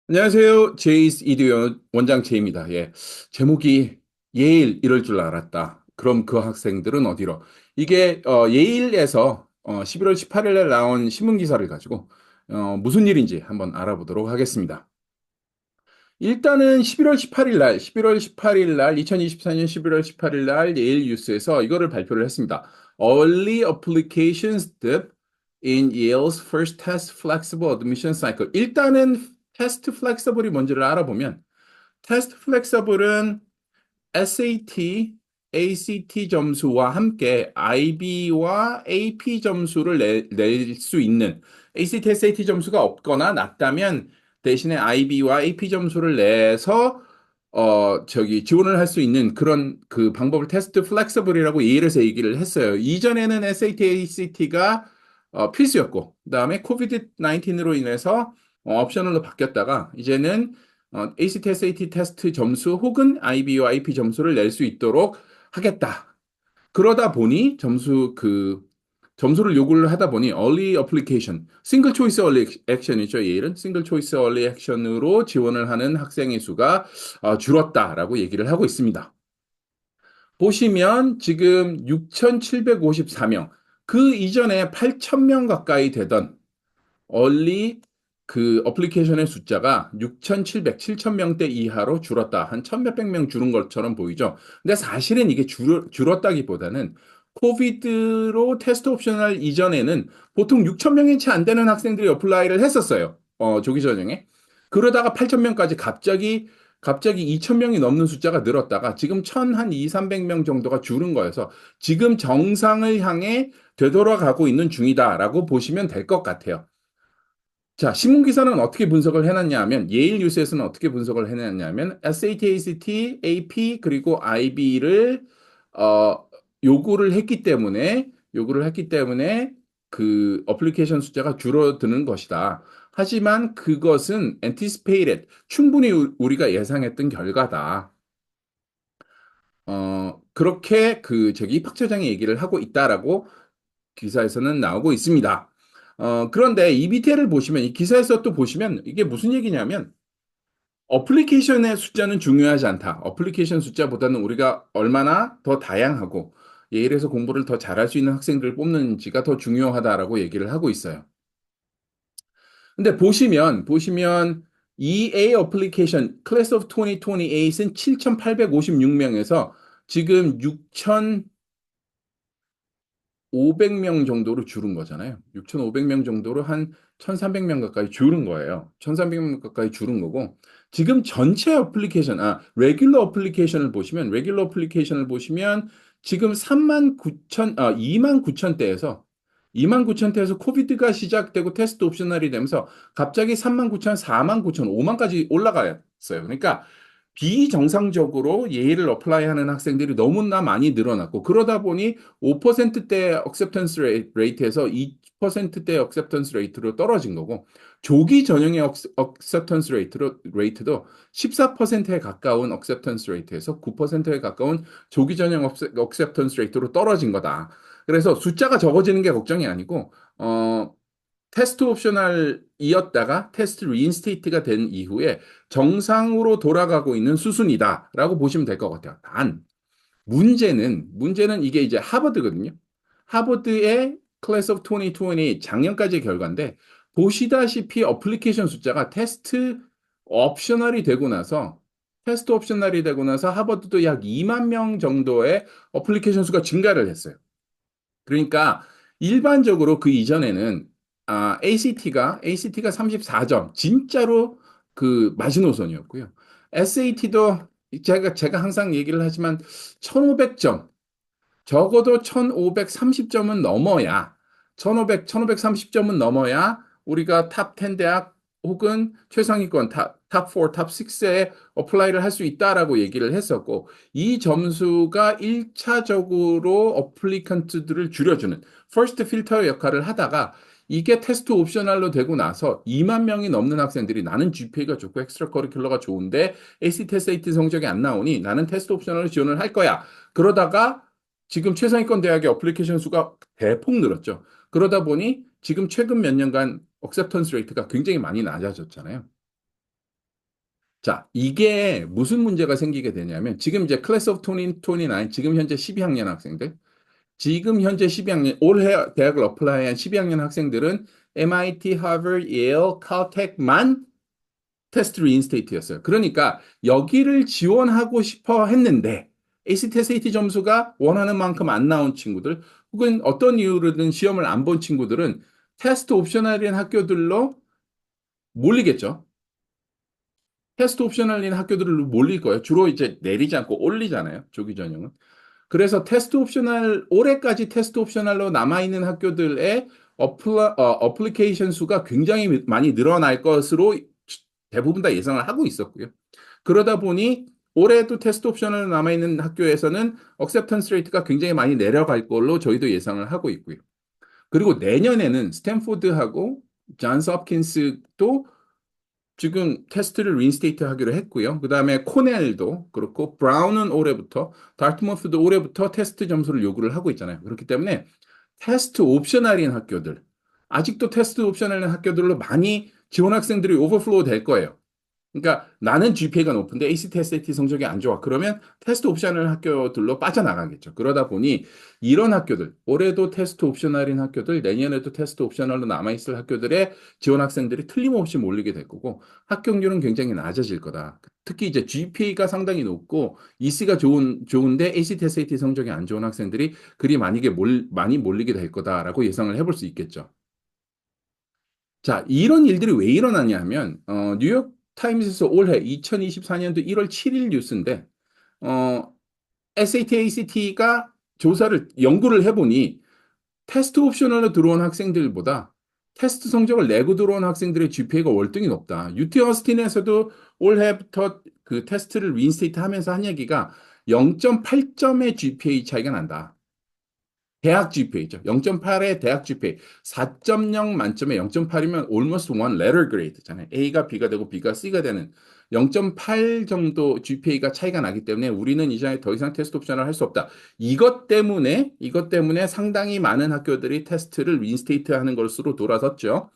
안녕하세요. 제이스 이두현 원장 제입니다. 예. 제목이 예일 이럴 줄 알았다. 그럼 그 학생들은 어디로? 이게 예일에서 11월 18일 날 나온 신문 기사를 가지고 무슨 일인지 한번 알아보도록 하겠습니다. 일단은 11월 18일 날, 11월 18일 날, 2024년 11월 18일 날 예일 뉴스에서 이거를 발표를 했습니다. Early applications dip in Yale's first test flexible admission cycle. 일단은 테스트 플렉서블이 뭔지를 알아보면 테스트 플렉서블은 SAT, ACT 점수와 함께 IB와 AP 점수를 낼 수 있는 ACT, SAT 점수가 없거나 낮다면 대신에 IB와 AP 점수를 내서 지원을 할 수 있는 그런 그 방법을 테스트 플렉서블이라고 예일에서 얘기를 했어요. 이전에는 SAT, ACT가 필수였고, 그다음에 코비드 19으로 인해서 옵셔널로 바뀌었다가 이제는 ACT, SAT 테스트 점수 혹은 IB와 IP 점수를 낼 수 있도록 하겠다. 그러다 보니 점수를 요구를 하다 보니 early application, 싱글 초이스 early action이죠. 얘는 싱글 초이스 early action으로 지원을 하는 학생의 수가 줄었다라고 얘기를 하고 있습니다. 보시면 지금 6,754명, 그 이전에 8,000명 가까이 되던 얼리 그 어플리케이션의 숫자가 6,700, 7,000명대 이하로 줄었다. 한 1,000몇백 명 줄은 것처럼 보이죠. 근데 사실은 이게 줄었다기보다는 코비드로 테스트 옵셔널 이전에는 보통 6,000명이 채 안 되는 학생들이 어플라이를 했었어요. 조기 전형에. 그러다가 8,000명까지 갑자기 2,000명이 넘는 숫자가 늘었다가 지금 1,000, 한 2, 300명 정도가 줄은 거여서 지금 정상을 향해 되돌아가고 있는 중이다라고 보시면 될 것 같아요. 자, 신문 기사는 어떻게 분석을 해놨냐 하면, 예일 뉴스에서는 어떻게 분석을 해놨냐 하면, SAT, ACT, AP, 그리고 IB를, 요구를 했기 때문에, 그 어플리케이션 숫자가 줄어드는 것이다. 하지만 그것은 anticipated, 충분히 우리가 예상했던 결과다. 그렇게 저기 입학처장이 얘기를 하고 있다라고 기사에서는 나오고 있습니다. 그런데 이 밑에를 보시면, 이 기사에서 또 보시면 이게 무슨 얘기냐면, 어플리케이션의 숫자는 중요하지 않다. 어플리케이션 숫자보다는 우리가 얼마나 더 다양하고 예일에서 공부를 더 잘할 수 있는 학생들을 뽑는지가 더 중요하다라고 얘기를 하고 있어요. 근데 보시면 EA 어플리케이션 클래스 오브 2028은 7,856명에서 지금 500명 정도로 줄은 거잖아요. 6,500명 정도로 한 1,300명 가까이 줄은 거예요. 1,300명 가까이 줄은 거고, 지금 전체 어플리케이션, 레귤러 어플리케이션을 보시면, 지금 2만 9천 대에서, 2만 9천 대에서 코비드가 시작되고 테스트 옵셔널이 되면서 갑자기 3만 9천, 4만 9천, 5만까지 올라갔어요. 그러니까 비정상적으로 예의를 어플라이하는 학생들이 너무나 많이 늘어났고 그러다 보니 5%대 억셉턴스 레이트에서 2%대 억셉턴스 레이트로 떨어진 거고 조기 전형의 억셉턴스 레이트도 14%에 가까운 억셉턴스 레이트에서 9%에 가까운 조기 전형 억셉턴스 레이트로 떨어진 거다. 그래서 숫자가 적어지는 게 걱정이 아니고 테스트 옵셔널이었다가 테스트 리인스테이트가 된 이후에 정상으로 돌아가고 있는 수순이다라고 보시면 될 것 같아요. 단 문제는 이게 이제 하버드거든요. 하버드의 클래스 오브 2020 작년까지의 결과인데 보시다시피 어플리케이션 숫자가 테스트 옵셔널이 되고 나서 하버드도 약 2만 명 정도의 어플리케이션 수가 증가를 했어요. 그러니까 일반적으로 그 이전에는 ACT가 34점 진짜로 그 마지노선이었고요. SAT도 제가 항상 얘기를 하지만 1,500점 적어도 1,530점은 넘어야, 1,530점은 넘어야 우리가 탑 10 대학 혹은 최상위권 탑 4, 탑 6에 어플라이를 할 수 있다라고 얘기를 했었고, 이 점수가 1차적으로 어플리컨트들을 줄여주는 퍼스트 필터 역할을 하다가 이게 테스트 옵셔널로 되고 나서 2만 명이 넘는 학생들이 나는 GPA가 좋고 엑스트라 커리큘러가 좋은데 ACT, SAT 성적이 안 나오니 나는 테스트 옵셔널로 지원을 할 거야. 그러다가 지금 최상위권 대학의 어플리케이션 수가 대폭 늘었죠. 그러다 보니 지금 최근 몇 년간 억셉턴스 레이트가 굉장히 많이 낮아졌잖아요. 자, 이게 무슨 문제가 생기게 되냐면, 지금 이제 클래스 오브 2029, 지금 현재 12학년 학생들, 지금 현재 12학년, 올해 대학을 어플라이한 12학년 학생들은 MIT, 하버드, 예일, 칼텍만 테스트 리인스테이트였어요. 그러니까 여기를 지원하고 싶어 했는데 ACT, SAT 점수가 원하는 만큼 안 나온 친구들 혹은 어떤 이유로든 시험을 안 본 친구들은 테스트 옵셔널인 학교들로 몰리겠죠. 테스트 옵셔널인 학교들로 몰릴 거예요. 주로 이제 내리지 않고 올리잖아요. 조기 전형은. 그래서 테스트 옵셔널, 올해까지 테스트 옵셔널로 남아있는 학교들의 어플리케이션 수가 굉장히 많이 늘어날 것으로 대부분 다 예상을 하고 있었고요. 그러다 보니 올해도 테스트 옵션을 남아있는 학교에서는 억셉턴스 레이트가 굉장히 많이 내려갈 걸로 저희도 예상을 하고 있고요. 그리고 내년에는 스탠포드하고 존스 홉킨스도 지금 테스트를 린스테이트 하기로 했고요. 그 다음에 코넬도 그렇고 브라운은 올해부터 다트머스도 올해부터 테스트 점수를 요구를 하고 있잖아요. 그렇기 때문에 테스트 옵셔널인 학교들 아직도 테스트 옵셔널인 학교들로 많이 지원 학생들이 오버플로우 될 거예요. 그러니까 나는 GPA가 높은데 ACT, SAT 성적이 안 좋아. 그러면 테스트 옵셔널 학교들로 빠져나가겠죠. 그러다 보니 이런 학교들, 올해도 테스트 옵셔널인 학교들, 내년에도 테스트 옵셔널로 남아있을 학교들의 지원 학생들이 틀림없이 몰리게 될 거고 합격률은 굉장히 낮아질 거다. 특히 이제 GPA가 상당히 높고 EC가 좋은데 ACT, SAT 성적이 안 좋은 학생들이 그리 많이 몰리게 될 거다라고 예상을 해볼 수 있겠죠. 자, 이런 일들이 왜 일어나냐 하면, 뉴욕 타임스에서 올해 2024년도 1월 7일 뉴스인데, 어, SAT, ACT가 연구를 해보니, 테스트 옵셔널로 들어온 학생들보다 테스트 성적을 내고 들어온 학생들의 GPA가 월등히 높다. UT 어스틴에서도 올해부터 그 테스트를 리인스테이트 하면서 한 얘기가 0.8점의 GPA 차이가 난다. 대학 GPA죠. 0.8의 대학 GPA. 4.0 만점에 0.8이면 almost one letter grade잖아요. A가 B가 되고 B가 C가 되는 0.8 정도 GPA가 차이가 나기 때문에 우리는 이제 더 이상 테스트 옵션을 할 수 없다. 이것 때문에 상당히 많은 학교들이 테스트를 린스테이트 하는 것으로 돌아섰죠.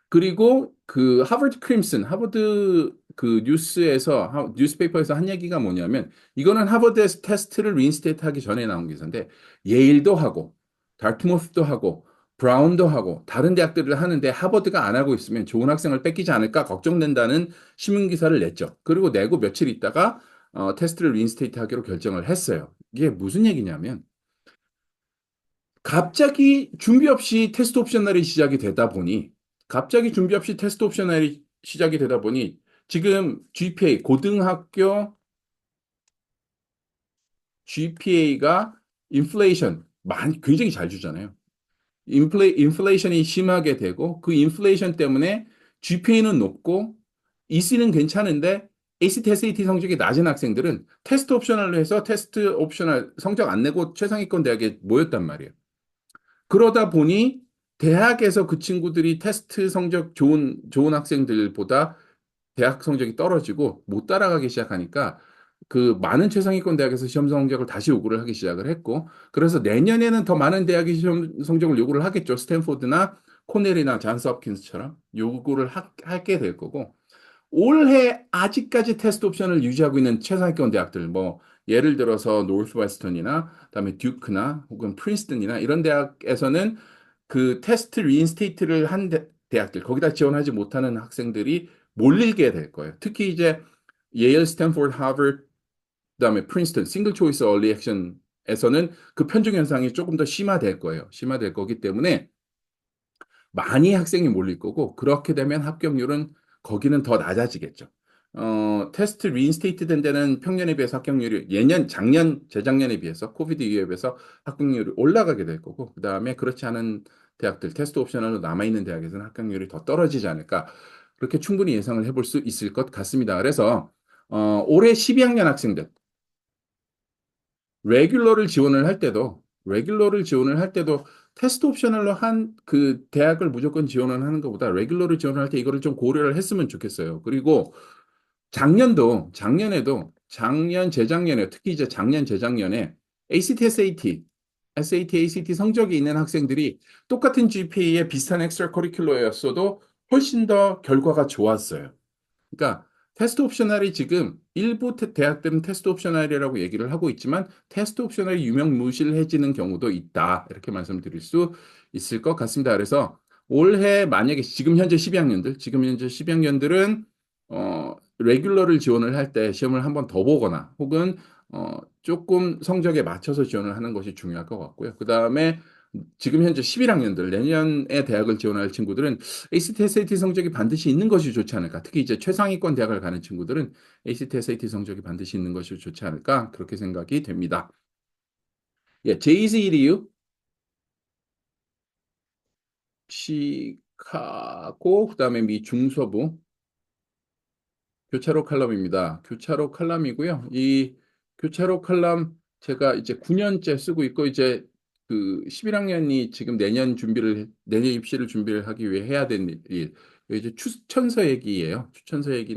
그리고 그 하버드 크림슨, 하버드 그 뉴스페이퍼에서 한 얘기가 뭐냐면 이거는 하버드에서 테스트를 리인스테이트 하기 전에 나온 기사인데 예일도 하고 달트모스도 하고 브라운도 하고 다른 대학들을 하는데 하버드가 안 하고 있으면 좋은 학생을 뺏기지 않을까 걱정된다는 신문 기사를 냈죠. 그리고 내고 며칠 있다가 테스트를 리인스테이트 하기로 결정을 했어요. 이게 무슨 얘기냐면 갑자기 준비 없이 테스트 옵셔널이 시작이 되다 보니 갑자기 준비 없이 테스트 옵셔널이 시작이 되다 보니 지금 GPA 고등학교 GPA가 인플레이션 많이 굉장히 잘 주잖아요. 인플레이션이 심하게 되고 그 인플레이션 때문에 GPA는 높고 EC는 괜찮은데 ACT, SAT 성적이 낮은 학생들은 테스트 옵셔널로 해서 테스트 옵셔널 성적 안 내고 최상위권 대학에 모였단 말이에요. 그러다 보니 대학에서 그 친구들이 테스트 성적 좋은 학생들보다 대학 성적이 떨어지고 못 따라가기 시작하니까 그 많은 최상위권 대학에서 시험 성적을 다시 요구를 하기 시작을 했고 그래서 내년에는 더 많은 대학이 시험 성적을 요구를 하겠죠. 스탠포드나 코넬이나 잔스 홉킨스처럼 요구를 하게 될 거고 올해 아직까지 테스트 옵션을 유지하고 있는 최상위권 대학들, 뭐, 예를 들어서 노스웨스턴이나, 그다음에 듀크나, 혹은 프린스턴이나 이런 대학에서는 그 테스트 리인스테이트를 한 대학들, 거기다 지원하지 못하는 학생들이 몰리게 될 거예요. 특히 이제 예일, 스탠포드, 하버드, 그다음에 프린스턴, 싱글 초이스 얼리 액션에서는 그 편중 현상이 조금 더 심화될 거예요. 심화될 거기 때문에 많이 학생이 몰릴 거고 그렇게 되면 합격률은 거기는 더 낮아지겠죠. 테스트 리인스테이트 된 데는 평년에 비해서 합격률이 재작년에 비해서 코비드 이후에 비해서 합격률이 올라가게 될 거고 그다음에 그렇지 않은 대학들 테스트 옵션으로 남아있는 대학에서는 합격률이 더 떨어지지 않을까 그렇게 충분히 예상을 해볼 수 있을 것 같습니다. 그래서 올해 12학년 학생들 레귤러를 지원을 할 때도 테스트 옵셔널로 한 그 대학을 무조건 지원을 하는 것보다 레귤러를 지원을 할 때 이거를 좀 고려를 했으면 좋겠어요. 그리고 재작년에, 특히 이제 재작년에 ACT 성적이 있는 학생들이 똑같은 GPA에 비슷한 엑스트라 커리큘러였어도 훨씬 더 결과가 좋았어요. 그러니까 테스트 옵셔널이 지금 일부 대학들은 테스트 옵셔널이라고 얘기를 하고 있지만 테스트 옵셔널이 유명무실해지는 경우도 있다. 이렇게 말씀드릴 수 있을 것 같습니다. 그래서 올해 만약에 지금 현재 12학년들은 레귤러를 지원을 할 때 시험을 한번 더 보거나 혹은 조금 성적에 맞춰서 지원을 하는 것이 중요할 것 같고요. 그다음에 지금 현재 11학년들 내년에 대학을 지원할 친구들은 ACT, SAT 성적이 반드시 있는 것이 좋지 않을까. 특히 이제 최상위권 대학을 가는 친구들은 ACT, SAT 성적이 반드시 있는 것이 좋지 않을까. 그렇게 생각이 됩니다. 예, JECU, 시카고, 그다음에 미 중서부, 교차로 칼럼입니다. 교차로 칼럼이고요. 이 교차로 칼럼 제가 이제 9년째 쓰고 있고 이제 그 11학년이 지금 내년 입시를 준비를 하기 위해 해야 되는 일. 이제 추천서 얘기예요. 추천서 얘기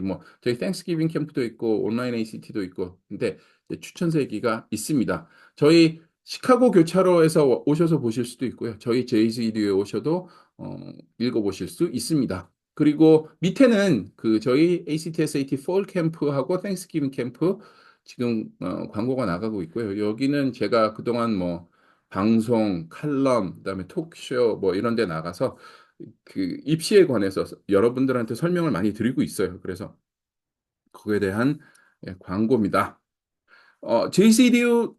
뭐 저희 땡스기빙 캠프도 있고 온라인 ACT도 있고 근데 이제 추천서 얘기가 있습니다. 저희 시카고 교차로에서 오셔서 보실 수도 있고요. 저희 JCEDU에 오셔도 읽어보실 수 있습니다. 그리고 밑에는 그 저희 ACT, SAT 폴 캠프하고 땡스기빙 캠프 지금 광고가 나가고 있고요. 여기는 제가 그동안 뭐 방송, 칼럼, 그다음에 토크쇼 뭐 이런 데 나가서 그 입시에 관해서 여러분들한테 설명을 많이 드리고 있어요. 그래서 그거에 대한 광고입니다. jcdu.com에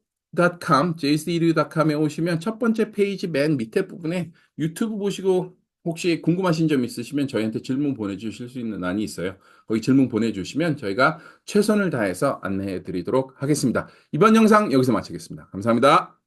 오시면 첫 번째 페이지 맨 밑에 부분에 유튜브 보시고 혹시 궁금하신 점 있으시면 저희한테 질문 보내주실 수 있는欄이 있어요. 거기 질문 보내주시면 저희가 최선을 다해서 안내해 드리도록 하겠습니다. 이번 영상 여기서 마치겠습니다. 감사합니다.